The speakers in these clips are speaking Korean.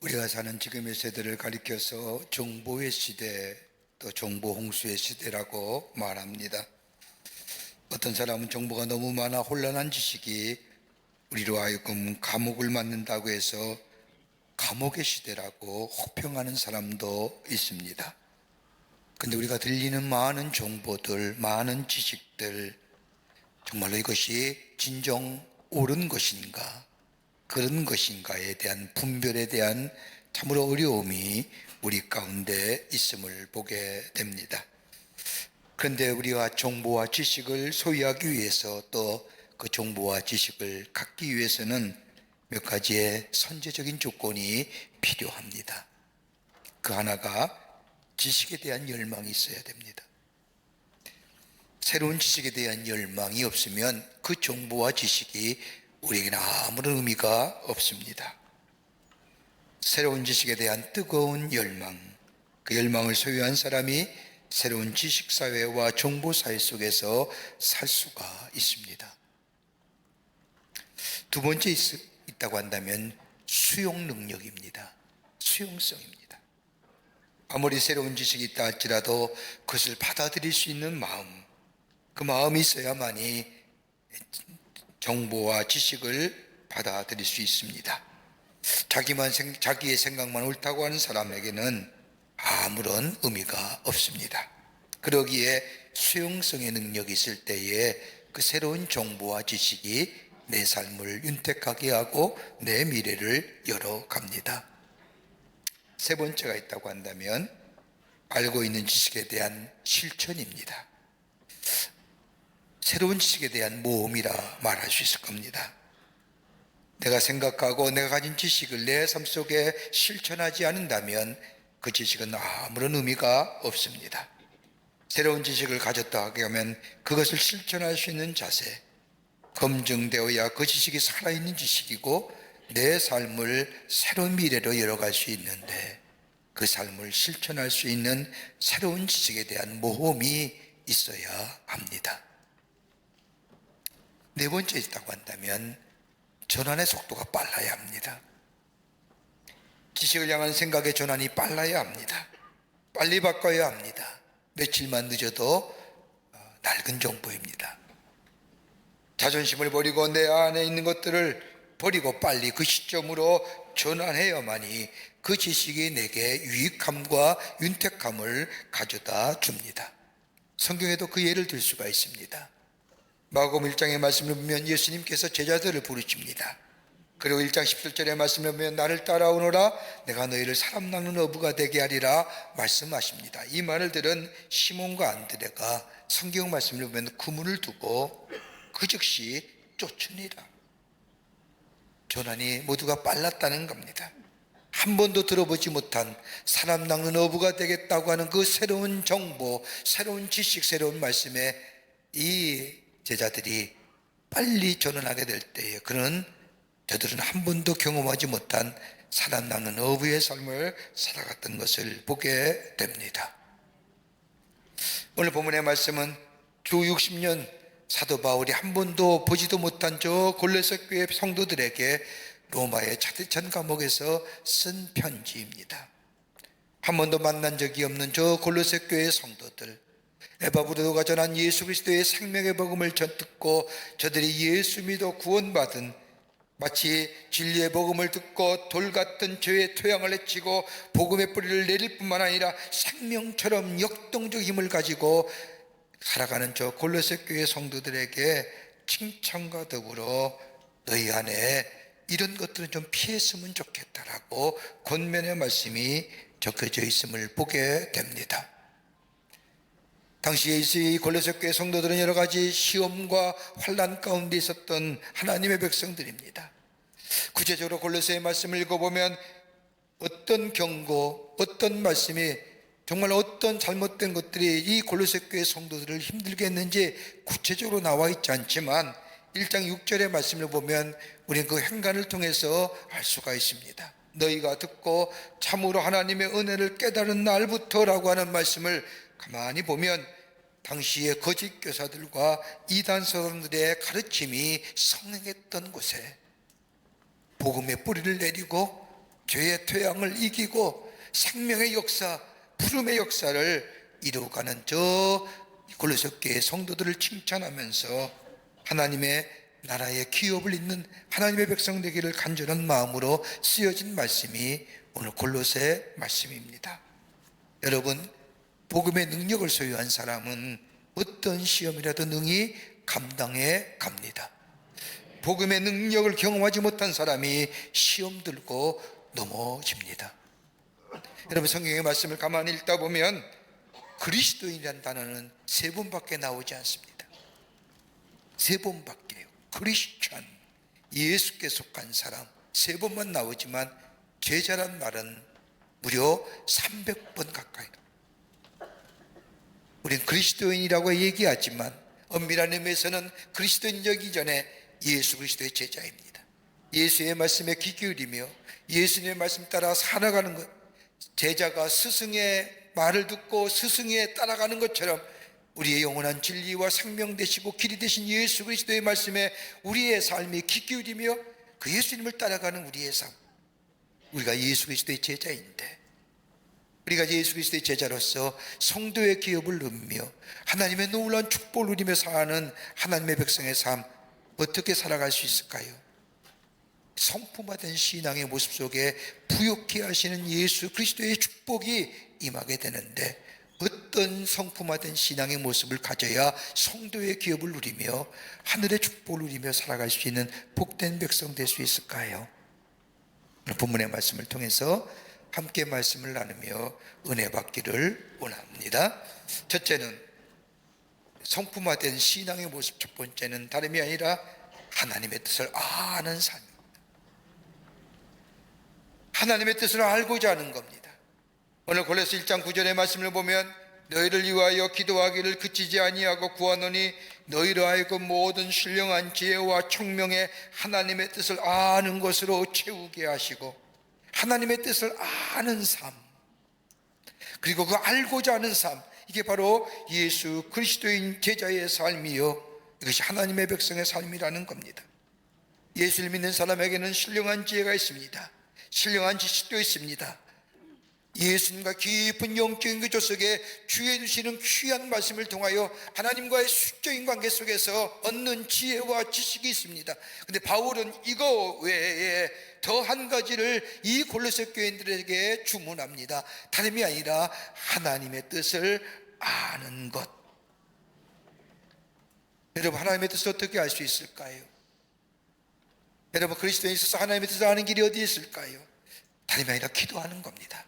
우리가 사는 지금의 세대를 가리켜서 정보의 시대, 또 정보 홍수의 시대라고 말합니다. 어떤 사람은 정보가 너무 많아 혼란한 지식이 우리로 하여금 감옥을 맞는다고 해서 감옥의 시대라고 혹평하는 사람도 있습니다. 근데 우리가 들리는 많은 정보들, 많은 지식들, 정말로 이것이 진정 옳은 것인가, 그런 것인가에 대한 분별에 대한 참으로 어려움이 우리 가운데 있음을 보게 됩니다. 그런데 우리가 정보와 지식을 소유하기 위해서 또 그 정보와 지식을 갖기 위해서는 몇 가지의 선제적인 조건이 필요합니다. 그 하나가 지식에 대한 열망이 있어야 됩니다. 새로운 지식에 대한 열망이 없으면 그 정보와 지식이 우리에게는 아무런 의미가 없습니다. 새로운 지식에 대한 뜨거운 열망, 그 열망을 소유한 사람이 새로운 지식사회와 정보사회 속에서 살 수가 있습니다. 두 번째 있다고 한다면 수용 능력입니다. 수용성입니다. 아무리 새로운 지식이 있다 할지라도 그것을 받아들일 수 있는 마음, 그 마음이 있어야만이 정보와 지식을 받아들일 수 있습니다. 자기의 생각만 옳다고 하는 사람에게는 아무런 의미가 없습니다. 그러기에 수용성의 능력이 있을 때에 그 새로운 정보와 지식이 내 삶을 윤택하게 하고 내 미래를 열어갑니다. 세 번째가 있다고 한다면 알고 있는 지식에 대한 실천입니다. 새로운 지식에 대한 모험이라 말할 수 있을 겁니다. 내가 생각하고 내가 가진 지식을 내 삶 속에 실천하지 않는다면 그 지식은 아무런 의미가 없습니다. 새로운 지식을 가졌다 하면 그것을 실천할 수 있는 자세, 검증되어야 그 지식이 살아있는 지식이고 내 삶을 새로운 미래로 열어갈 수 있는데 그 삶을 실천할 수 있는 새로운 지식에 대한 모험이 있어야 합니다. 네 번째 있다고 한다면 전환의 속도가 빨라야 합니다. 지식을 향한 생각의 전환이 빨라야 합니다. 빨리 바꿔야 합니다. 며칠만 늦어도 낡은 정보입니다. 자존심을 버리고 내 안에 있는 것들을 버리고 빨리 그 시점으로 전환해야만이 그 지식이 내게 유익함과 윤택함을 가져다 줍니다. 성경에도 그 예를 들 수가 있습니다. 마가복음 1장의 말씀을 보면 예수님께서 제자들을 부르십니다. 그리고 1장 17절의 말씀을 보면 나를 따라오너라 내가 너희를 사람 낚는 어부가 되게 하리라 말씀하십니다. 이 말을 들은 시몬과 안드레가 성경 말씀을 보면 그물을 두고 그 즉시 쫓으니라. 전환이 모두가 빨랐다는 겁니다. 한 번도 들어보지 못한 사람 낚는 어부가 되겠다고 하는 그 새로운 정보, 새로운 지식, 새로운 말씀에 이 제자들이 빨리 전환하게 될 때에 그런 저들은 한 번도 경험하지 못한 사람 낚는 어부의 삶을 살아갔던 것을 보게 됩니다. 오늘 본문의 말씀은 주 60년 사도 바울이 한 번도 보지도 못한 저 골로새 교회 성도들에게 로마의 차디찬 감옥에서 쓴 편지입니다. 한 번도 만난 적이 없는 저 골로새 교회 성도들, 에바브로가 전한 예수 그리스도의 생명의 복음을 듣고 저들이 예수 믿어 구원받은 마치 진리의 복음을 듣고 돌 같은 죄의 토양을 헤치고 복음의 뿌리를 내릴 뿐만 아니라 생명처럼 역동적 힘을 가지고 살아가는 저 골로새 교회 성도들에게 칭찬과 더불어 너희 안에 이런 것들은 좀 피했으면 좋겠다라고 권면의 말씀이 적혀져 있음을 보게 됩니다. 당시에 이 골로새 교회 성도들은 여러 가지 시험과 환난 가운데 있었던 하나님의 백성들입니다. 구체적으로 골로새의 말씀을 읽어보면 어떤 경고, 어떤 말씀이 정말 어떤 잘못된 것들이 이 골로새 교회 성도들을 힘들게 했는지 구체적으로 나와 있지 않지만 1장 6절의 말씀을 보면 우리는 그 행간을 통해서 알 수가 있습니다. 너희가 듣고 참으로 하나님의 은혜를 깨달은 날부터라고 하는 말씀을 가만히 보면 당시의 거짓 교사들과 이단 사람들의 가르침이 성행했던 곳에 복음의 뿌리를 내리고 죄의 퇴양을 이기고 생명의 역사, 부름의 역사를 이루어가는 저 골로새 교회 성도들을 칭찬하면서 하나님의 나라의 기업을 잇는 하나님의 백성 되기를 간절한 마음으로 쓰여진 말씀이 오늘 골로새 말씀입니다. 여러분, 복음의 능력을 소유한 사람은 어떤 시험이라도 능히 감당해 갑니다. 복음의 능력을 경험하지 못한 사람이 시험 들고 넘어집니다. 여러분, 성경의 말씀을 가만히 읽다 보면 그리스도인이라는 단어는 3번밖에 나오지 않습니다. 3번밖에요. 크리스찬, 예수께 속한 사람 3번만 나오지만 제자란 말은 무려 300번 가까이. 우린 그리스도인이라고 얘기하지만 엄밀한 의미에서는 그리스도인이기 전에 예수 그리스도의 제자입니다. 예수의 말씀에 귀 기울이며 예수님의 말씀 따라 살아가는 것, 제자가 스승의 말을 듣고 스승에 따라가는 것처럼 우리의 영원한 진리와 생명 되시고 길이 되신 예수 그리스도의 말씀에 우리의 삶이 귀 기울이며 그 예수님을 따라가는 우리의 삶, 우리가 예수 그리스도의 제자인데, 우리가 예수 그리스도의 제자로서 성도의 기업을 누리며 하나님의 놀라운 축복을 누리며 사는 하나님의 백성의 삶, 어떻게 살아갈 수 있을까요? 성품화된 신앙의 모습 속에 부욕케 하시는 예수 그리스도의 축복이 임하게 되는데, 어떤 성품화된 신앙의 모습을 가져야 성도의 기업을 누리며 하늘의 축복을 누리며 살아갈 수 있는 복된 백성 될 수 있을까요? 본문의 말씀을 통해서 함께 말씀을 나누며 은혜 받기를 원합니다. 첫째는 성품화된 신앙의 모습, 첫 번째는 다름이 아니라 하나님의 뜻을 아는 삶입니다. 하나님의 뜻을 알고자 하는 겁니다. 오늘 골로새 1장 9절의 말씀을 보면 너희를 위하여 기도하기를 그치지 아니하고 구하노니 너희로 하여금 모든 신령한 지혜와 총명의 하나님의 뜻을 아는 것으로 채우게 하시고, 하나님의 뜻을 아는 삶, 그리고 그 알고자 하는 삶, 이게 바로 예수 그리스도인 제자의 삶이요, 이것이 하나님의 백성의 삶이라는 겁니다. 예수를 믿는 사람에게는 신령한 지혜가 있습니다. 신령한 지식도 있습니다. 예수님과 깊은 영적인 교조 속에 주의 주시는 귀한 말씀을 통하여 하나님과의 수적인 관계 속에서 얻는 지혜와 지식이 있습니다. 그런데 바울은 이거 외에 더 한 가지를 이 골로새 교인들에게 주문합니다. 다름이 아니라 하나님의 뜻을 아는 것. 여러분, 하나님의 뜻을 어떻게 알 수 있을까요? 여러분, 그리스도에 있어서 하나님의 뜻을 아는 길이 어디에 있을까요? 다름이 아니라 기도하는 겁니다.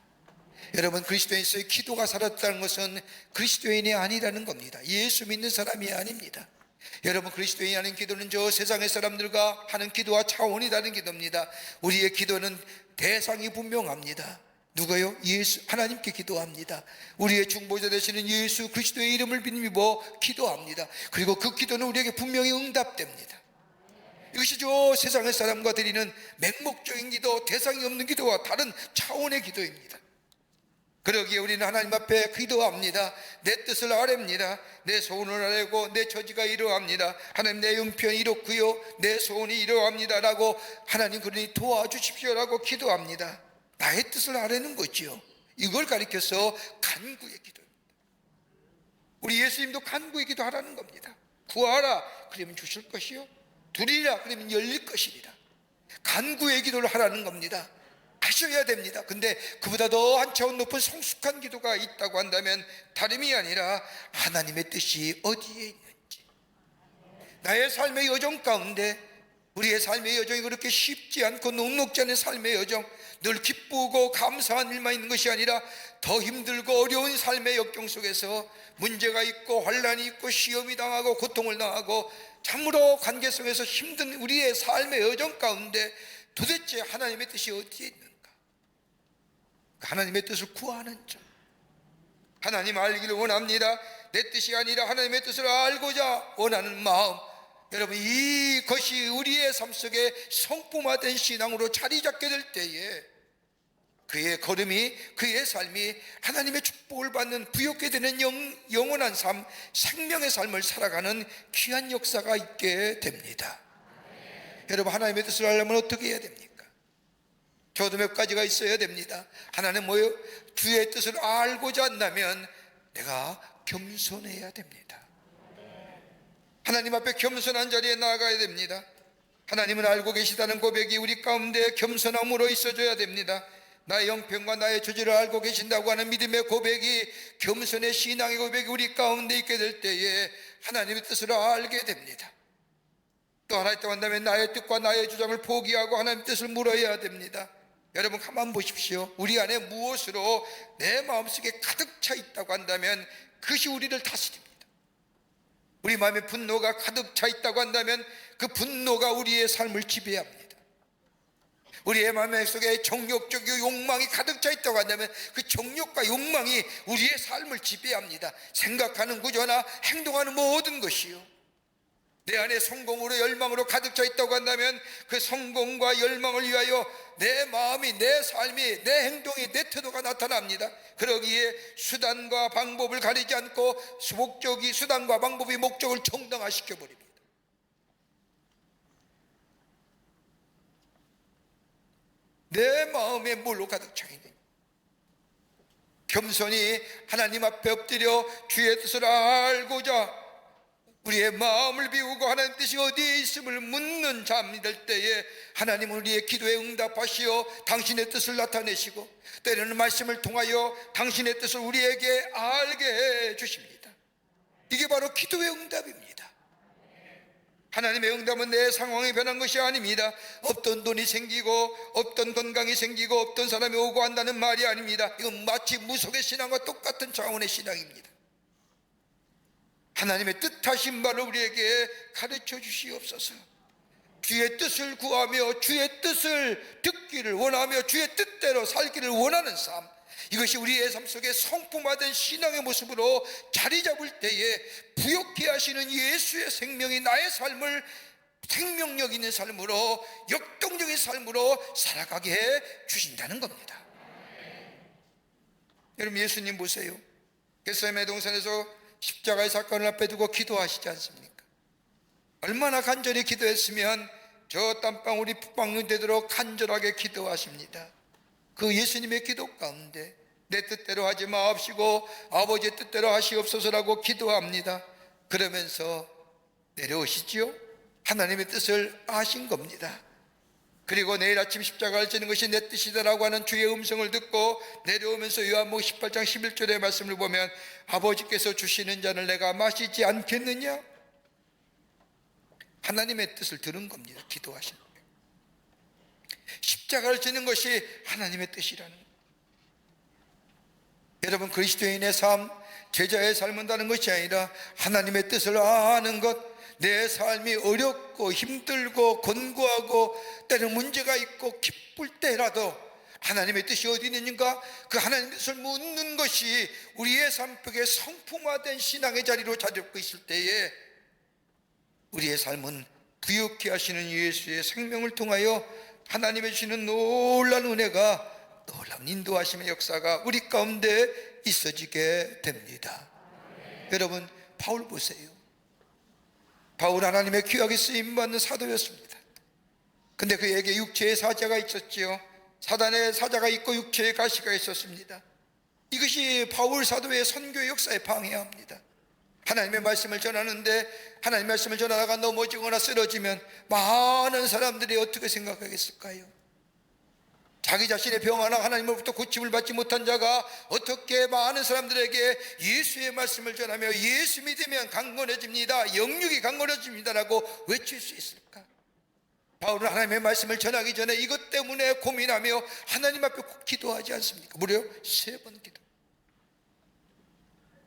여러분, 그리스도인에서의 기도가 살았다는 것은 그리스도인이 아니라는 겁니다. 예수 믿는 사람이 아닙니다. 여러분, 그리스도인이 하는 기도는 저 세상의 사람들과 하는 기도와 차원이 다른 기도입니다. 우리의 기도는 대상이 분명합니다. 누가요? 예수, 하나님께 기도합니다. 우리의 중보자 되시는 예수 그리스도의 이름을 믿고 기도합니다. 그리고 그 기도는 우리에게 분명히 응답됩니다. 이것이 저 세상의 사람과 드리는 맹목적인 기도, 대상이 없는 기도와 다른 차원의 기도입니다. 그러기에 우리는 하나님 앞에 기도합니다. 내 뜻을 아뢰입니다. 내 소원을 아뢰고 내 처지가 이러합니다. 하나님, 내 형편이 이렇고요, 내 소원이 이러합니다 라고, 하나님 그러니 도와주십시오라고 기도합니다. 나의 뜻을 아뢰는 거지요. 이걸 가리켜서 간구의 기도입니다. 우리 예수님도 간구의 기도하라는 겁니다. 구하라 그러면 주실 것이요, 두리라 그러면 열릴 것이니라. 간구의 기도를 하라는 겁니다. 하셔야 됩니다. 근데 그보다 더 한 차원 높은 성숙한 기도가 있다고 한다면 다름이 아니라 하나님의 뜻이 어디에 있는지, 나의 삶의 여정 가운데, 우리의 삶의 여정이 그렇게 쉽지 않고 녹록지 않은 삶의 여정, 늘 기쁘고 감사한 일만 있는 것이 아니라 더 힘들고 어려운 삶의 역경 속에서 문제가 있고 환난이 있고 시험이 당하고 고통을 당하고 참으로 관계 속에서 힘든 우리의 삶의 여정 가운데 도대체 하나님의 뜻이 어디에 있는가? 하나님의 뜻을 구하는 점, 하나님 알기를 원합니다. 내 뜻이 아니라 하나님의 뜻을 알고자 원하는 마음, 여러분, 이것이 우리의 삶 속에 성품화된 신앙으로 자리 잡게 될 때에 그의 걸음이, 그의 삶이 하나님의 축복을 받는 부욕게 되는 영원한 삶, 생명의 삶을 살아가는 귀한 역사가 있게 됩니다. 여러분, 하나님의 뜻을 알려면 어떻게 해야 됩니까? 저도 몇 가지가 있어야 됩니다. 하나는 뭐요? 주의 뜻을 알고자 한다면 내가 겸손해야 됩니다. 하나님 앞에 겸손한 자리에 나아가야 됩니다. 하나님은 알고 계시다는 고백이 우리 가운데 겸손함으로 있어줘야 됩니다. 나의 형편과 나의 처지를 알고 계신다고 하는 믿음의 고백이, 겸손의 신앙의 고백이 우리 가운데 있게 될 때에 하나님의 뜻을 알게 됩니다. 또 하나 있다고 한다면 나의 뜻과 나의 주장을 포기하고 하나님의 뜻을 물어야 됩니다. 여러분 가만 보십시오. 우리 안에 무엇으로 내 마음속에 가득 차 있다고 한다면 그것이 우리를 다스립니다. 우리 마음에 분노가 가득 차 있다고 한다면 그 분노가 우리의 삶을 지배합니다. 우리의 마음 속에 정욕적인 욕망이 가득 차 있다고 한다면 그 정욕과 욕망이 우리의 삶을 지배합니다. 생각하는 구조나 행동하는 모든 것이요, 내 안에 성공으로 열망으로 가득 차 있다고 한다면 그 성공과 열망을 위하여 내 마음이, 내 삶이, 내 행동이, 내 태도가 나타납니다. 그러기에 수단과 방법을 가리지 않고 목적이, 수단과 방법이 목적을 정당화시켜 버립니다. 내 마음에 뭘로 가득 차 있는, 겸손히 하나님 앞에 엎드려 주의 뜻을 알고자 우리의 마음을 비우고 하나님 뜻이 어디에 있음을 묻는 자이 될 때에 하나님은 우리의 기도에 응답하시어 당신의 뜻을 나타내시고 때로는 말씀을 통하여 당신의 뜻을 우리에게 알게 해 주십니다. 이게 바로 기도의 응답입니다. 하나님의 응답은 내 상황이 변한 것이 아닙니다. 없던 돈이 생기고 없던 건강이 생기고 없던 사람이 오고 한다는 말이 아닙니다. 이건 마치 무속의 신앙과 똑같은 차원의 신앙입니다. 하나님의 뜻하신 바를 우리에게 가르쳐 주시옵소서. 주의 뜻을 구하며 주의 뜻을 듣기를 원하며 주의 뜻대로 살기를 원하는 삶, 이것이 우리의 삶 속에 성품화된 신앙의 모습으로 자리 잡을 때에 부욕케 하시는 예수의 생명이 나의 삶을 생명력 있는 삶으로, 역동적인 삶으로 살아가게 해 주신다는 겁니다. 여러분 예수님 보세요. 겟세마네 동산에서 십자가의 사건을 앞에 두고 기도하시지 않습니까? 얼마나 간절히 기도했으면 저 땀방울이 푹방울 되도록 간절하게 기도하십니다. 그 예수님의 기도 가운데 내 뜻대로 하지 마옵시고 아버지의 뜻대로 하시옵소서라고 기도합니다. 그러면서 내려오시지요. 하나님의 뜻을 아신 겁니다. 그리고 내일 아침 십자가를 지는 것이 내 뜻이다라고 하는 주의 음성을 듣고 내려오면서 요한복음 18장 11절의 말씀을 보면 아버지께서 주시는 잔을 내가 마시지 않겠느냐? 하나님의 뜻을 들은 겁니다. 기도하시는 거예요. 십자가를 지는 것이 하나님의 뜻이라는 거예요. 여러분 그리스도인의 삶, 제자의 삶은 다른 것이 아니라 하나님의 뜻을 아는 것, 내 삶이 어렵고 힘들고 곤고하고 때는 문제가 있고 기쁠 때라도 하나님의 뜻이 어디 있는가, 그 하나님의 뜻을 묻는 것이 우리의 삶 속에 성품화된 신앙의 자리로 자리 잡고 있을 때에 우리의 삶은 부욕케 하시는 예수의 생명을 통하여 하나님의 주시는 놀라운 은혜가, 놀라운 인도하심의 역사가 우리 가운데 있어지게 됩니다. 여러분 바울 보세요. 바울 하나님의 귀하게 쓰임받는 사도였습니다. 근데 그에게 육체의 사자가 있었지요. 사단의 사자가 있고 육체의 가시가 있었습니다. 이것이 바울 사도의 선교 역사에 방해합니다. 하나님의 말씀을 전하는데 하나님의 말씀을 전하다가 넘어지거나 쓰러지면 많은 사람들이 어떻게 생각하겠을까요? 자기 자신의 병 하나 하나님으로부터 고침을 받지 못한 자가 어떻게 많은 사람들에게 예수의 말씀을 전하며 예수 믿으면 강건해집니다, 영육이 강건해집니다라고 외칠 수 있을까? 바울은 하나님의 말씀을 전하기 전에 이것 때문에 고민하며 하나님 앞에 꼭 기도하지 않습니까? 무려 3번 기도.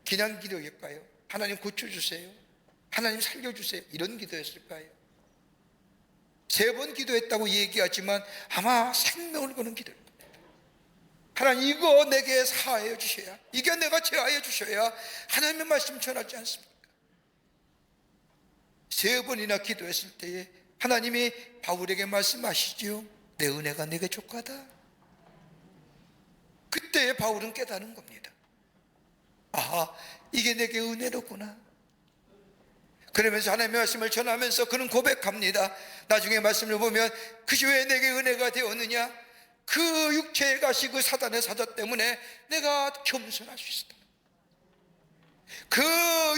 그냥 기도일까요? 하나님 고쳐주세요, 하나님 살려주세요, 이런 기도였을까요? 3번 기도했다고 얘기하지만 아마 생명을 거는 기도입니다. 하나님 이거 내게 사하여 주셔야, 이게 내가 제하여 주셔야 하나님의 말씀 전하지 않습니까? 3번이나 기도했을 때에 하나님이 바울에게 말씀하시지요. 내 은혜가 내게 족하다. 그때 바울은 깨달은 겁니다. 아하, 이게 내게 은혜로구나. 그러면서 하나님의 말씀을 전하면서 그는 고백합니다. 나중에 말씀을 보면 그것이 왜 내게 은혜가 되었느냐? 그 육체의 가시, 그 사단의 사자 때문에 내가 겸손할 수 있었다. 그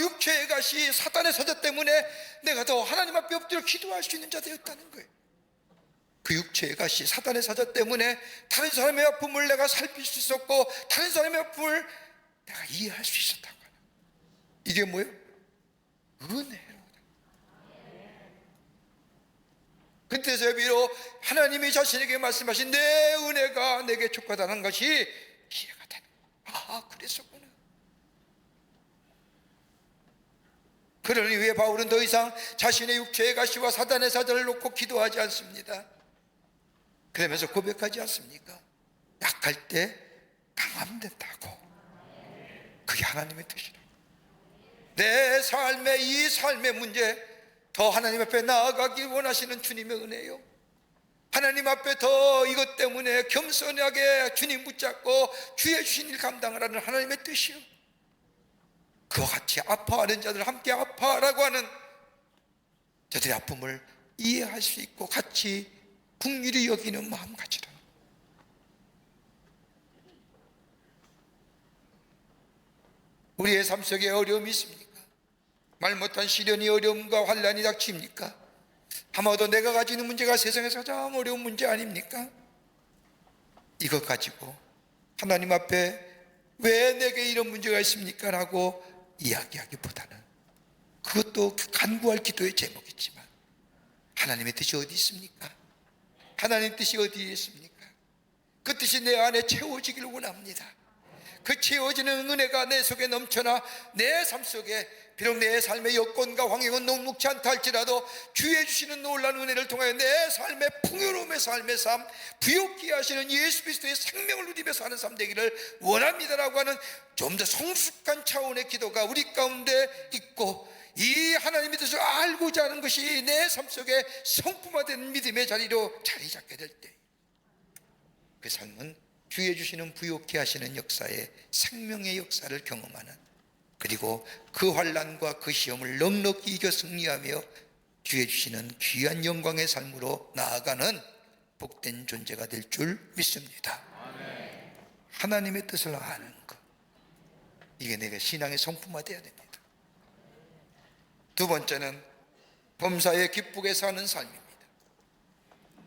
육체의 가시, 사단의 사자 때문에 내가 더 하나님 앞에 엎드려 기도할 수 있는 자 되었다는 거예요. 그 육체의 가시, 사단의 사자 때문에 다른 사람의 아픔을 내가 살필 수 있었고, 다른 사람의 아픔을 내가 이해할 수 있었다고 하는, 이게 뭐예요? 은혜로. 그때서 비로 하나님이 자신에게 말씀하신 내 은혜가 내게 족하다는 것이 이해가 되는 거예요. 그랬었구나. 그러니 왜 바울은 더 이상 자신의 육체의 가시와 사단의 사자를 놓고 기도하지 않습니다. 그러면서 고백하지 않습니까? 약할 때 강하면 된다고. 그게 하나님의 뜻이라고. 내 삶의 이 삶의 문제 더 하나님 앞에 나아가길 원하시는 주님의 은혜요. 하나님 앞에 더 이것 때문에 겸손하게 주님 붙잡고 주의 주신 일 감당하라는 하나님의 뜻이요. 그와 같이 아파하는 자들 함께 아파하라고 하는 저들의 아픔을 이해할 수 있고 같이 긍휼히 여기는 마음가짐이라. 우리의 삶 속에 어려움이 있습니까? 말 못한 시련이 어려움과 환난이 닥칩니까? 아마도 내가 가지고 있는 문제가 세상에서 가장 어려운 문제 아닙니까? 이것 가지고 하나님 앞에 왜 내게 이런 문제가 있습니까? 라고 이야기하기보다는, 그것도 간구할 기도의 제목이지만 하나님의 뜻이 어디 있습니까? 하나님의 뜻이 어디에 있습니까? 그 뜻이 내 안에 채워지기를 원합니다. 그 채워지는 은혜가 내 속에 넘쳐나 내 삶 속에 비록 내 삶의 여건과 환경은 녹록지 않다 할지라도 주의 주시는 놀라운 은혜를 통하여 내 삶의 풍요로움의 삶의 삶, 부욕케 하시는 예수 그리스도의 생명을 누리며 사는 삶 되기를 원합니다라고 하는 좀 더 성숙한 차원의 기도가 우리 가운데 있고, 이 하나님의 뜻을 알고자 하는 것이 내 삶 속에 성품화된 믿음의 자리로 자리 잡게 될 때, 그 삶은 주의 주시는 부욕케 하시는 역사의 생명의 역사를 경험하는, 그리고 그 환난과 그 시험을 넉넉히 이겨 승리하며 주의 주시는 귀한 영광의 삶으로 나아가는 복된 존재가 될 줄 믿습니다. 아멘. 하나님의 뜻을 아는 것, 이게 내가 신앙의 성품화되어야 됩니다. 두 번째는 범사에 기쁘게 사는 삶입니다.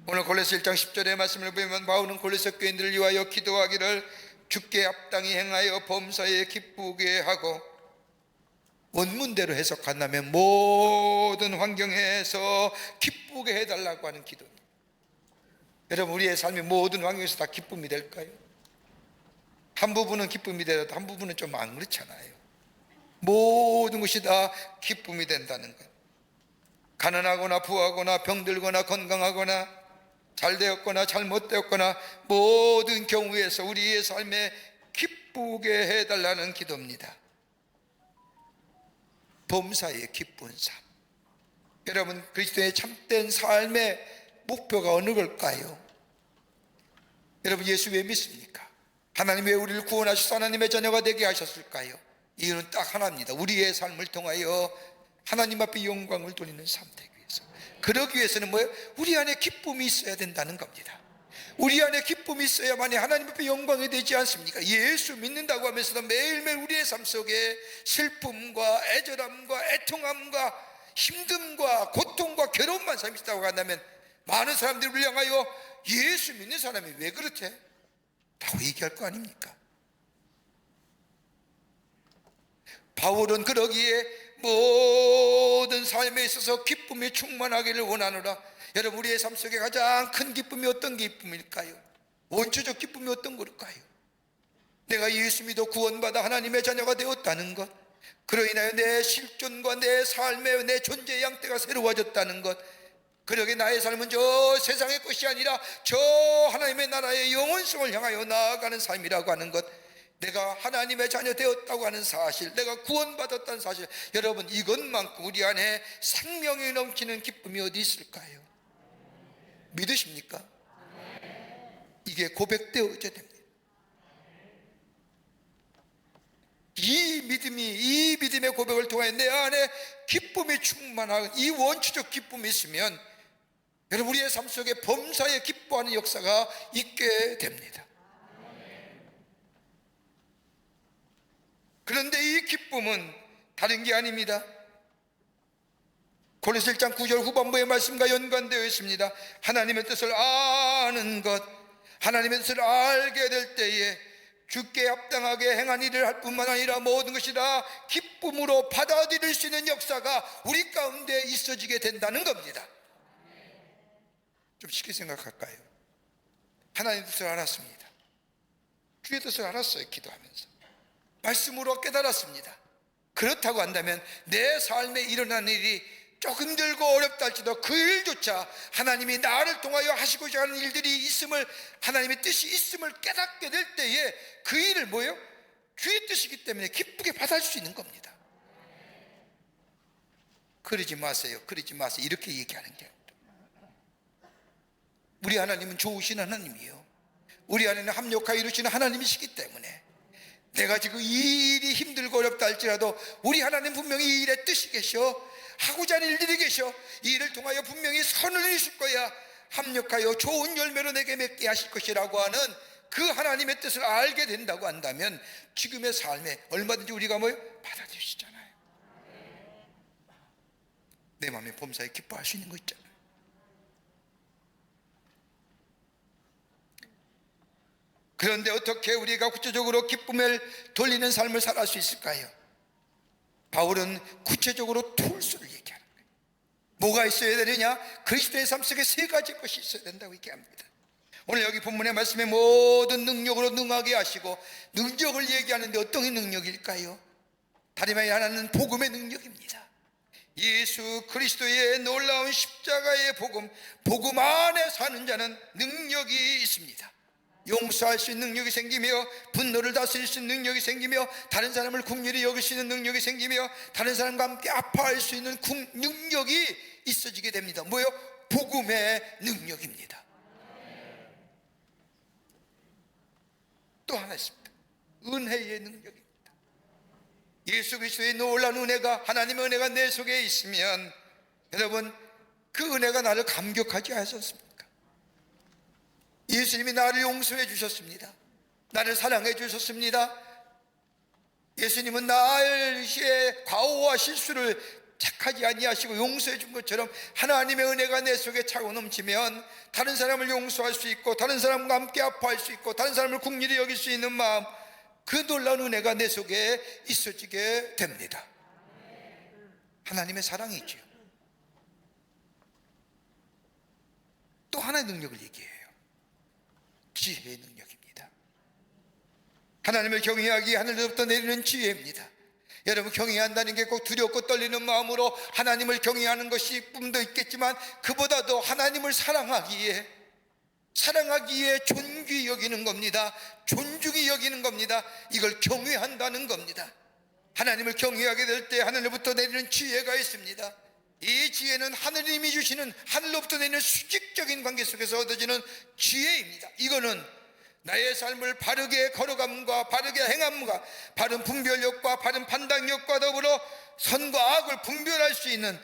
오늘 골로새 1장 10절의 말씀을 보면 바울은 골로새 교인들을 위하여 기도하기를 주께 합당히 행하여 범사에 기쁘게 하고, 원문대로 해석한다면 모든 환경에서 기쁘게 해달라고 하는 기도입니다. 여러분, 우리의 삶이 모든 환경에서 다 기쁨이 될까요? 한 부분은 기쁨이 되어도 한 부분은 좀 안 그렇잖아요. 모든 것이 다 기쁨이 된다는 것. 가난하거나 부하거나 병들거나 건강하거나 잘되었거나 잘못되었거나 모든 경우에서 우리의 삶에 기쁘게 해달라는 기도입니다. 범사의 기쁜 삶. 여러분, 그리스도의 참된 삶의 목표가 어느 걸까요? 여러분, 예수 왜 믿습니까? 하나님 왜 우리를 구원하셔서 하나님의 자녀가 되게 하셨을까요? 이유는 딱 하나입니다. 우리의 삶을 통하여 하나님 앞에 영광을 돌리는 삶 되기 위해서. 그러기 위해서는 뭐예요? 우리 안에 기쁨이 있어야 된다는 겁니다. 우리 안에 기쁨이 있어야만이 하나님 앞에 영광이 되지 않습니까? 예수 믿는다고 하면서도 매일매일 우리의 삶 속에 슬픔과 애절함과 애통함과 힘듦과 고통과 괴로움만 삶이 있다고 한다면, 많은 사람들을 향하여 예수 믿는 사람이 왜 그렇대? 라고 얘기할 거 아닙니까? 바울은 그러기에 모든 삶에 있어서 기쁨이 충만하기를 원하노라. 여러분, 우리의 삶 속에 가장 큰 기쁨이 어떤 기쁨일까요? 원초적 기쁨이 어떤 걸까요? 내가 예수 믿어 구원받아 하나님의 자녀가 되었다는 것, 그로 인하여 내 실존과 내 삶의 내 존재의 양태가 새로워졌다는 것, 그러게 나의 삶은 저 세상의 것이 아니라 저 하나님의 나라의 영원성을 향하여 나아가는 삶이라고 하는 것, 내가 하나님의 자녀 되었다고 하는 사실, 내가 구원받았다는 사실, 여러분, 이것만큼 우리 안에 생명이 넘치는 기쁨이 어디 있을까요? 믿으십니까? 이게 고백되어져야 됩니다. 이 믿음의 고백을 통해 내 안에 기쁨이 충만한 이 원초적 기쁨이 있으면 여러분, 우리의 삶 속에 범사에 기뻐하는 역사가 있게 됩니다. 그런데 이 기쁨은 다른 게 아닙니다. 고린도서 1장 9절 후반부의 말씀과 연관되어 있습니다. 하나님의 뜻을 아는 것, 하나님의 뜻을 알게 될 때에 주께 합당하게 행한 일을 할 뿐만 아니라 모든 것이 다 기쁨으로 받아들일 수 있는 역사가 우리 가운데 있어지게 된다는 겁니다. 좀 쉽게 생각할까요? 하나님의 뜻을 알았습니다. 주의 뜻을 알았어요. 기도하면서 말씀으로 깨달았습니다. 그렇다고 한다면 내 삶에 일어난 일이 조금 힘들고 어렵다 할지라도 그 일조차 하나님이 나를 통하여 하시고자 하는 일들이 있음을, 하나님의 뜻이 있음을 깨닫게 될 때에 그 일을 뭐예요? 주의 뜻이기 때문에 기쁘게 받을 수 있는 겁니다. 그러지 마세요, 그러지 마세요, 이렇게 얘기하는 게 아닙니다. 우리 하나님은 좋으신 하나님이에요. 우리 안에는 합력하여 이루시는 하나님이시기 때문에 내가 지금 이 일이 힘들고 어렵다 할지라도 우리 하나님 분명히 이 일에 뜻이 계셔, 하고자 하는 일들이 계셔, 이 일을 통하여 분명히 선을 이루실 거야, 합력하여 좋은 열매로 내게 맺게 하실 것이라고 하는 그 하나님의 뜻을 알게 된다고 한다면 지금의 삶에 얼마든지 우리가 뭐요? 받아들이시잖아요. 내 마음에 범사에 기뻐할 수 있는 거 있잖아요. 그런데 어떻게 우리가 구체적으로 기쁨을 돌리는 삶을 살아갈 수 있을까요? 바울은 구체적으로 툴스를 얘기하는 거예요. 뭐가 있어야 되느냐? 그리스도의 삶 속에 세 가지 것이 있어야 된다고 얘기합니다. 오늘 여기 본문의 말씀에 모든 능력으로 능하게 하시고, 능력을 얘기하는데 어떤 능력일까요? 다름 아니라 하나는 복음의 능력입니다. 예수 그리스도의 놀라운 십자가의 복음, 복음 안에 사는 자는 능력이 있습니다. 용서할 수 있는 능력이 생기며, 분노를 다스릴 수 있는 능력이 생기며, 다른 사람을 긍휼히 여길 수 있는 능력이 생기며, 다른 사람과 함께 아파할 수 있는 능력이 있어지게 됩니다. 뭐예요? 복음의 능력입니다. 또 하나 있습니다. 은혜의 능력입니다. 예수 그리스도의 놀라운 은혜가, 하나님의 은혜가 내 속에 있으면 여러분, 그 은혜가 나를 감격하지 않았습니까? 예수님이 나를 용서해 주셨습니다. 나를 사랑해 주셨습니다. 예수님은 나의 과오와 실수를 착하지 아니하시고 용서해 준 것처럼 하나님의 은혜가 내 속에 차고 넘치면 다른 사람을 용서할 수 있고, 다른 사람과 함께 아파할 수 있고, 다른 사람을 긍휼히 여길 수 있는 마음, 그 놀라운 은혜가 내 속에 있어지게 됩니다. 하나님의 사랑이지요. 또 하나의 능력을 얘기해요. 지혜의 능력입니다. 하나님을 경외하기 하늘로부터 내리는 지혜입니다. 여러분, 경외한다는 게 꼭 두렵고 떨리는 마음으로 하나님을 경외하는 것이 뿐도 있겠지만, 그보다도 하나님을 사랑하기에 존귀히 여기는 겁니다. 존중히 여기는 겁니다. 이걸 경외한다는 겁니다. 하나님을 경외하게 될 때 하늘로부터 내리는 지혜가 있습니다. 이 지혜는 하느님이 주시는, 하늘로부터 내리는 수직적인 관계 속에서 얻어지는 지혜입니다. 이거는 나의 삶을 바르게 걸어감과 바르게 행함과 바른 분별력과 바른 판단력과 더불어 선과 악을 분별할 수 있는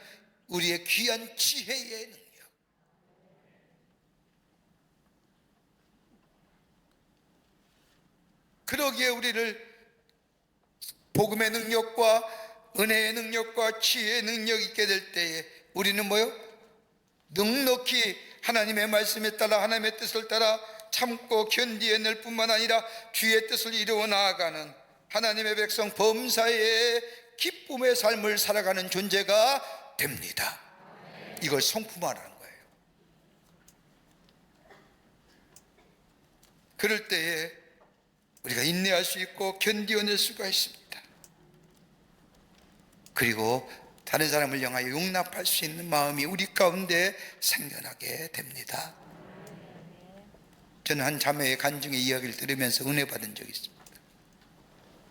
우리의 귀한 지혜의 능력. 그러기에 우리를 복음의 능력과 은혜의 능력과 지혜의 능력이 있게 될 때에 우리는 뭐요? 넉넉히 하나님의 말씀에 따라, 하나님의 뜻을 따라 참고 견디어낼 뿐만 아니라 주의 뜻을 이루어 나아가는 하나님의 백성 범사의 기쁨의 삶을 살아가는 존재가 됩니다. 이걸 성품화라는 거예요. 그럴 때에 우리가 인내할 수 있고 견디어낼 수가 있습니다. 그리고 다른 사람을 향하여 용납할 수 있는 마음이 우리 가운데 생겨나게 됩니다. 저는 한 자매의 간증의 이야기를 들으면서 은혜 받은 적이 있습니다.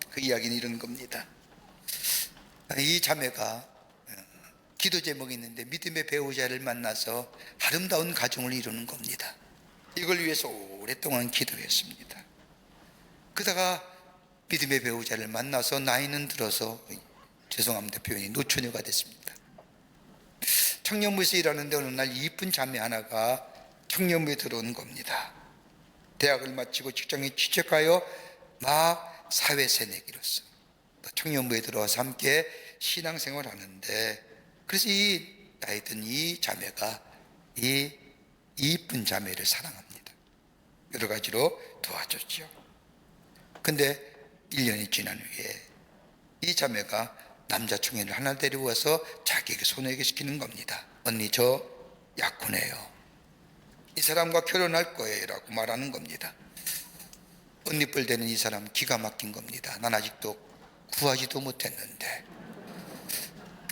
그 이야기는 이런 겁니다. 이 자매가 기도 제목이 있는데 믿음의 배우자를 만나서 아름다운 가정을 이루는 겁니다. 이걸 위해서 오랫동안 기도했습니다. 그러다가 믿음의 배우자를 만나서 나이는 들어서, 죄송합니다 표현이, 노처녀가 됐습니다. 청년부에서 일하는데 어느 날 이쁜 자매 하나가 청년부에 들어온 겁니다. 대학을 마치고 직장에 취직하여 막 사회 새내기로서 청년부에 들어와서 함께 신앙생활을 하는데, 그래서 이 나이 든 이 자매가 이 이쁜 자매를 사랑합니다. 여러 가지로 도와줬죠. 근데 1년이 지난 후에 이 자매가 남자 청년을 하나 데려와서 자기에게 소개시키는 겁니다. 언니, 저 약혼해요. 이 사람과 결혼할 거예요 라고 말하는 겁니다. 언니뻘 되는 이 사람 기가 막힌 겁니다. 난 아직도 구하지도 못했는데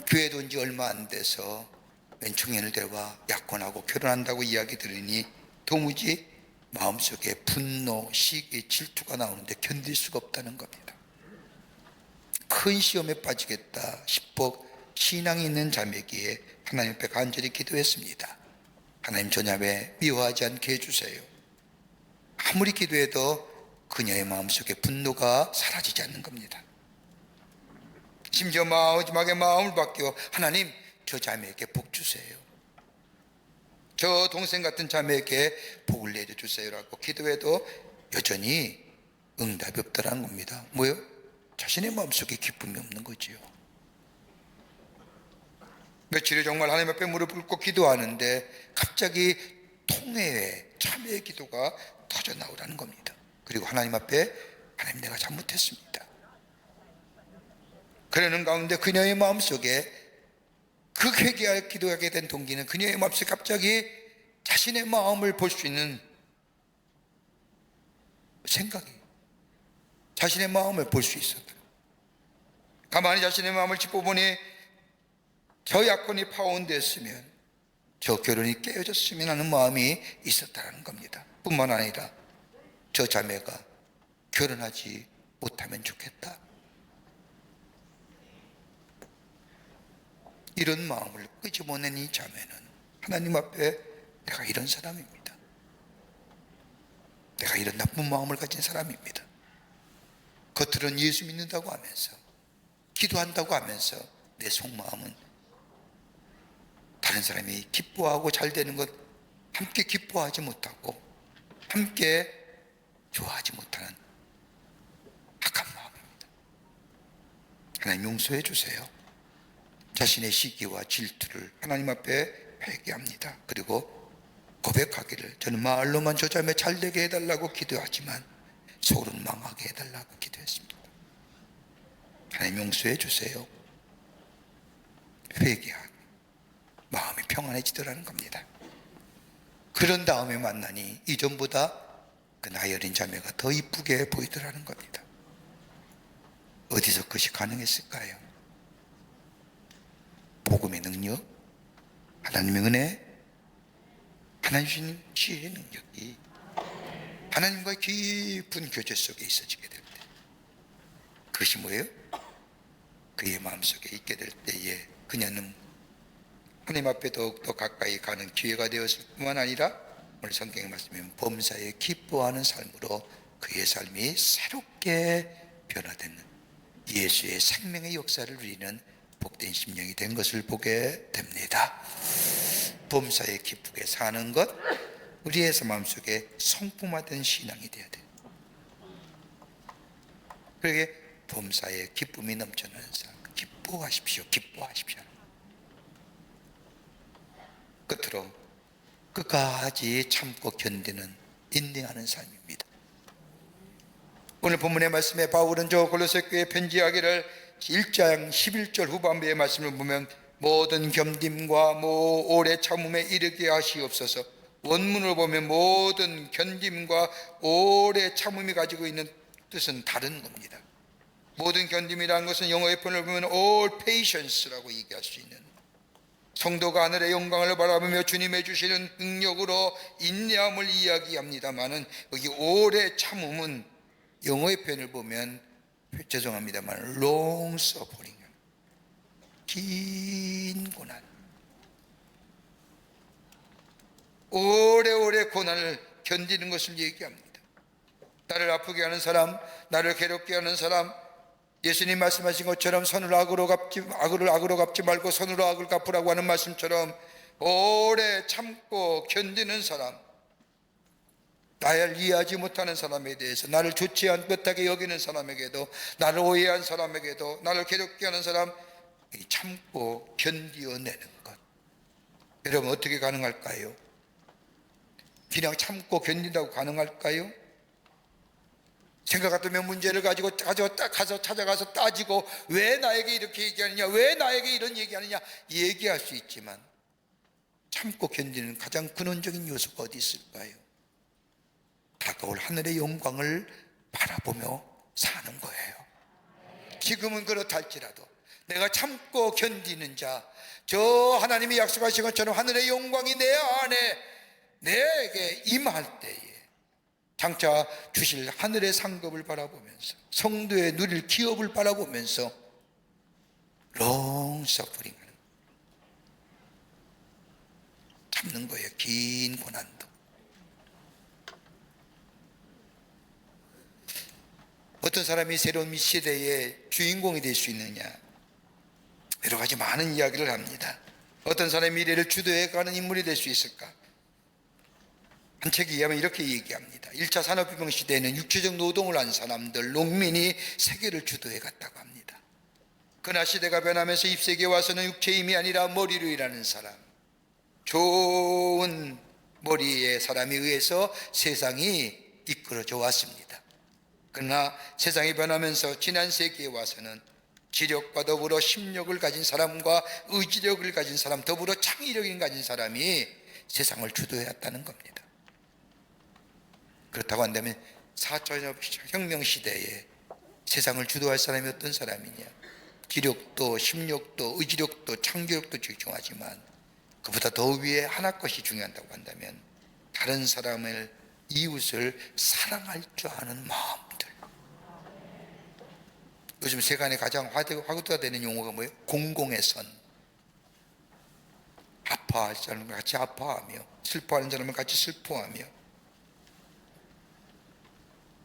교회도 온 지 얼마 안 돼서 웬 청년을 데려와 약혼하고 결혼한다고 이야기 들으니 도무지 마음속에 분노, 시기, 질투가 나오는데 견딜 수가 없다는 겁니다. 큰 시험에 빠지겠다 싶어 신앙이 있는 자매기에 하나님 앞에 간절히 기도했습니다. 하나님, 저 자매 미워하지 않게 해주세요. 아무리 기도해도 그녀의 마음속에 분노가 사라지지 않는 겁니다. 심지어 마지막에 마음을 바뀌어 하나님, 저 자매에게 복 주세요. 저 동생 같은 자매에게 복을 내려주세요라고 기도해도 여전히 응답이 없더라는 겁니다. 뭐요? 자신의 마음속에 기쁨이 없는 거지요. 며칠을 정말 하나님 앞에 무릎을 꿇고 기도하는데 갑자기 통회에 참회의 기도가 터져 나오라는 겁니다. 그리고 하나님 앞에 하나님, 내가 잘못했습니다. 그러는 가운데 그녀의 마음속에 그 회개할 기도하게 된 동기는 그녀의 마음속에 갑자기 자신의 마음을 볼 수 있는 생각이, 자신의 마음을 볼 수 있었다. 가만히 자신의 마음을 짚어보니 저 약혼이 파혼됐으면, 저 결혼이 깨어졌으면 하는 마음이 있었다는 겁니다. 뿐만 아니라 저 자매가 결혼하지 못하면 좋겠다, 이런 마음을 끄집어낸 이 자매는 하나님 앞에 내가 이런 사람입니다, 내가 이런 나쁜 마음을 가진 사람입니다, 겉으로는 예수 믿는다고 하면서 기도한다고 하면서 내 속마음은 다른 사람이 기뻐하고 잘 되는 것 함께 기뻐하지 못하고 함께 좋아하지 못하는 악한 마음입니다. 하나님, 용서해 주세요. 자신의 시기와 질투를 하나님 앞에 회개합니다. 그리고 고백하기를, 저는 말로만 저 자매 잘 되게 해달라고 기도하지만 속으로는 망하게 해달라고 기도했습니다. 하나님, 용서해 주세요. 회개하고 마음이 평안해지더라는 겁니다. 그런 다음에 만나니 이전보다 그 나이 어린 자매가 더 이쁘게 보이더라는 겁니다. 어디서 그것이 가능했을까요? 복음의 능력, 하나님의 은혜, 하나님 주신 지혜의 능력이 하나님과의 깊은 교제 속에 있어지게 될 때, 그것이 뭐예요? 그의 마음속에 있게 될 때에 그녀는 하나님 앞에 더욱더 가까이 가는 기회가 되었을 뿐만 아니라 오늘 성경의 말씀은 범사에 기뻐하는 삶으로 그의 삶이 새롭게 변화되는 예수의 생명의 역사를 누리는 복된 심령이 된 것을 보게 됩니다. 범사에 기쁘게 사는 것, 우리의 마음속에 성품화된 신앙이 되어야 돼요. 그러게 범사에 기쁨이 넘쳐나는 삶, 기뻐하십시오, 기뻐하십시오. 끝으로 끝까지 참고 견디는 인내하는 삶입니다. 오늘 본문의 말씀에 바울은 저 골로새 교회에 편지하기를 1장 11절 후반부의 말씀을 보면 모든 견딤과 오래 참음에 이르게 하시옵소서. 원문을 보면 모든 견딤과 오래 참음이 가지고 있는 뜻은 다른 겁니다. 모든 견딤이라는 것은 영어의 표현을 보면 all patience라고 얘기할 수 있는, 성도가 하늘의 영광을 바라보며 주님의 주시는 능력으로 인내함을 이야기합니다마는 여기 오래 참음은 영어의 표현을 보면, 죄송합니다만, long suffering, 긴 고난, 오래오래 고난을 견디는 것을 얘기합니다. 나를 아프게 하는 사람, 나를 괴롭게 하는 사람, 예수님 말씀하신 것처럼 선으로 악을 악으로 갚지 말고 선으로 악을 갚으라고 하는 말씀처럼 오래 참고 견디는 사람, 나를 이해하지 못하는 사람에 대해서, 나를 좋지 못하게 여기는 사람에게도, 나를 오해한 사람에게도, 나를 괴롭게 하는 사람, 참고 견디어내는 것. 여러분, 어떻게 가능할까요? 그냥 참고 견딘다고 가능할까요? 생각 같으면 문제를 가지고 가서 찾아가서 따지고, 왜 나에게 이렇게 얘기하느냐, 왜 나에게 이런 얘기하느냐 얘기할 수 있지만, 참고 견디는 가장 근원적인 요소가 어디 있을까요? 다가올 하늘의 영광을 바라보며 사는 거예요. 지금은 그렇다 할지라도 내가 참고 견디는 자, 저 하나님이 약속하신 것처럼 하늘의 영광이 내 안에 내게 임할 때에 장차 주실 하늘의 상급을 바라보면서, 성도의 누릴 기업을 바라보면서 long suffering 참는 거예요. 긴 고난도. 어떤 사람이 새로운 시대의 주인공이 될 수 있느냐, 여러 가지 많은 이야기를 합니다. 어떤 사람이 미래를 주도해가는 인물이 될 수 있을까? 한 책에 의하면 이렇게 얘기합니다. 1차 산업혁명 시대에는 육체적 노동을 한 사람들, 농민이 세계를 주도해 갔다고 합니다. 그러나 시대가 변하면서 20세기에 와서는 육체의 힘이 아니라 머리로 일하는 사람, 좋은 머리의 사람에 의해서 세상이 이끌어져 왔습니다. 그러나 세상이 변하면서 지난 세기에 와서는 지력과 더불어 심력을 가진 사람과 의지력을 가진 사람, 더불어 창의력을 가진 사람이 세상을 주도해왔다는 겁니다. 그렇다고 한다면 4차 혁명 시대에 세상을 주도할 사람이 어떤 사람이냐? 지력도 심력도 의지력도 창조력도 중요하지만 그보다 더 위에 하나 것이 중요하다고 한다면 다른 사람을, 이웃을 사랑할 줄 아는 마음들. 요즘 세간에 가장 화두가 되는 용어가 뭐예요? 공공의 선. 아파할 사람을 같이 아파하며, 슬퍼하는 사람을 같이 슬퍼하며,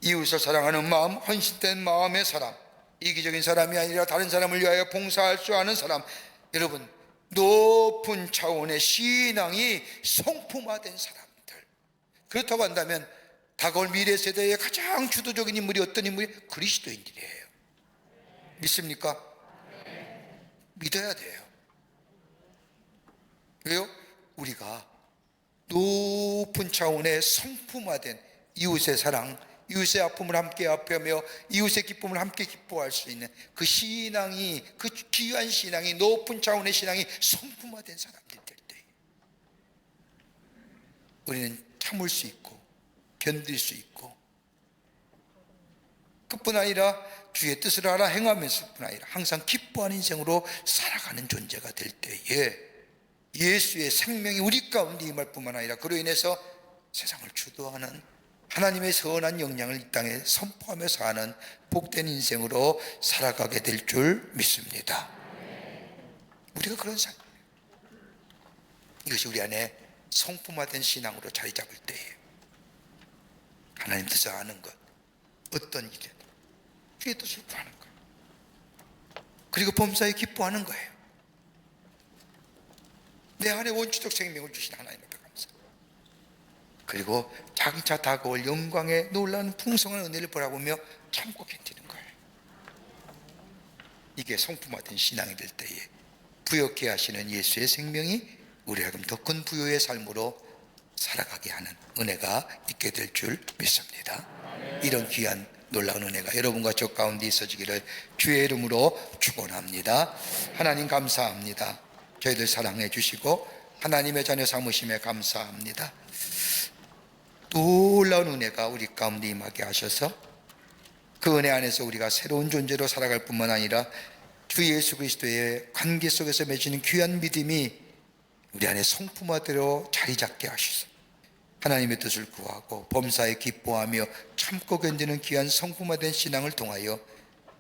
이웃을 사랑하는 마음, 헌신된 마음의 사람, 이기적인 사람이 아니라 다른 사람을 위하여 봉사할 줄 아는 사람. 여러분, 높은 차원의 신앙이 성품화된 사람들. 그렇다고 한다면 다가올 미래 세대의 가장 주도적인 인물이 어떤 인물이? 그리스도인들이에요. 믿습니까? 믿어야 돼요. 왜요? 우리가 높은 차원의 성품화된 이웃의 사랑, 이웃의 아픔을 함께 아파하며 이웃의 기쁨을 함께 기뻐할 수 있는 그 신앙이, 그 귀한 신앙이, 높은 차원의 신앙이 성품화된 사람들 될 때 우리는 참을 수 있고 견딜 수 있고, 그뿐 아니라 주의 뜻을 알아 행하면서 뿐 아니라 항상 기뻐하는 인생으로 살아가는 존재가 될 때에 예수의 생명이 우리 가운데 임할 뿐만 아니라 그로 인해서 세상을 주도하는 하나님의 선한 영향을 이 땅에 선포하며 사는 복된 인생으로 살아가게 될 줄 믿습니다. 우리가 그런 삶이에요. 이것이 우리 안에 성품화된 신앙으로 자리 잡을 때에 하나님 뜻을 아는 것, 어떤 일이든 주의 뜻을 구하는 거예요. 그리고 범사에 기뻐하는 거예요. 내 안에 원초적 생명을 주신 하나님 앞에 감사. 그리고 장차 다가올 영광의 놀라운 풍성한 은혜를 바라보며 참고 견디는 거예요. 이게 성품화된 신앙이 될 때에 부욕케 하시는 예수의 생명이 우리 하여금 더 큰 부요의 삶으로 살아가게 하는 은혜가 있게 될 줄 믿습니다. 이런 귀한 놀라운 은혜가 여러분과 저 가운데 있어지기를 주의 이름으로 축원합니다. 하나님 감사합니다. 저희들 사랑해 주시고 하나님의 자녀 삼으심에 감사합니다. 놀라운 은혜가 우리 가운데 임하게 하셔서 그 은혜 안에서 우리가 새로운 존재로 살아갈 뿐만 아니라 주 예수 그리스도의 관계 속에서 맺히는 귀한 믿음이 우리 안에 성품화대로 자리 잡게 하시소. 하나님의 뜻을 구하고 범사에 기뻐하며 참고 견디는 귀한 성품화된 신앙을 통하여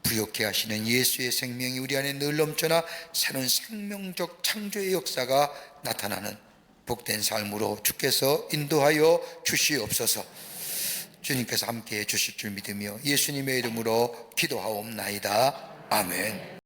부욕케 하시는 예수의 생명이 우리 안에 늘 넘쳐나 새로운 생명적 창조의 역사가 나타나는 복된 삶으로 주께서 인도하여 주시옵소서. 주님께서 함께해 주실 줄 믿으며 예수님의 이름으로 기도하옵나이다. 아멘.